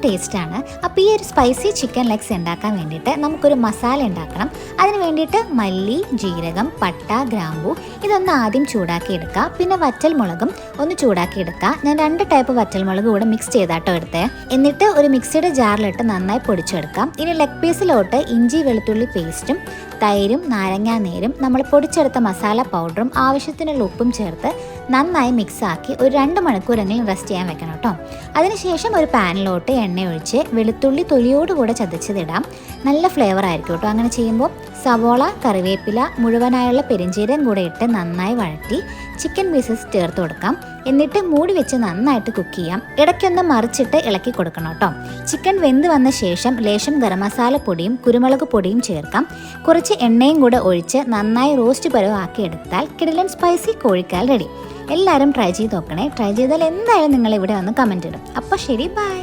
ടേസ്റ്റാണ്. അപ്പോൾ ഈ ഒരു സ്പൈസി ചിക്കൻ ലെഗ്സ് ഉണ്ടാക്കാൻ വേണ്ടിയിട്ട് നമുക്കൊരു മസാല ഉണ്ടാക്കണം. അതിന് വേണ്ടിയിട്ട് മല്ലി, ജീരകം, പട്ട, ഗ്രാമ്പൂ ഇതൊന്ന് ആദ്യം ചൂടാക്കി എടുക്കുക. പിന്നെ വറ്റൽമുളകും ഒന്ന് ചൂടാക്കി എടുക്കുക. ഞാൻ 2 ടൈപ്പ് വറ്റൽമുളക് കൂടെ മിക്സ് ചെയ്താട്ടോ എടുത്തേ. എന്നിട്ട് ഒരു മിക്സിയുടെ ജാറിലിട്ട് നന്നായി പൊടിച്ചെടുക്കാം. ഇനി ലെഗ് പീസിലോട്ട് ഇഞ്ചി വെളുത്തുള്ളി പേസ്റ്റും തൈരും നാരങ്ങാനീരും നമ്മൾ പൊടിച്ചെടുത്ത മസാല പൗഡറും ആവശ്യത്തിനുള്ള ഉപ്പും ചേർത്ത് നന്നായി മിക്സാക്കി ഒരു 2 മണിക്കൂറെങ്കിലും റെസ്റ്റ് ചെയ്യാൻ വെക്കണം കേട്ടോ. അതിനുശേഷം ഒരു പാനിലോട്ട് എണ്ണ ഒഴിച്ച് വെളുത്തുള്ളി തൊലിയോടുകൂടെ ചതച്ചതിടാം. നല്ല ഫ്ലേവർ ആയിരിക്കും കേട്ടോ അങ്ങനെ ചെയ്യുമ്പോൾ. സവോള, കറിവേപ്പില, മുഴുവനായുള്ള പെരിഞ്ചീരകം കൂടെ ഇട്ട് നന്നായി വഴറ്റി ചിക്കൻ പീസസ് ചേർത്ത് കൊടുക്കാം. എന്നിട്ട് മൂടി വെച്ച് നന്നായിട്ട് കുക്ക് ചെയ്യാം. ഇടയ്ക്കൊന്ന് മറിച്ചിട്ട് ഇളക്കി കൊടുക്കണം കേട്ടോ. ചിക്കൻ വെന്ത് വന്ന ശേഷം ലേശം ഗരം മസാല പൊടിയും കുരുമുളക് പൊടിയും ചേർക്കാം. കുറച്ച് എണ്ണയും കൂടെ ഒഴിച്ച് നന്നായി റോസ്റ്റ് പരുവാക്കി എടുത്താൽ കിടിലൻ സ്പൈസി കോഴിക്കാൽ റെഡി. എല്ലാവരും ട്രൈ ചെയ്ത് നോക്കണേ. ട്രൈ ചെയ്താൽ എന്തായാലും നിങ്ങൾ ഇവിടെ വന്ന് കമൻറ്റ് ഇടും. അപ്പോൾ ശരി, ബൈ.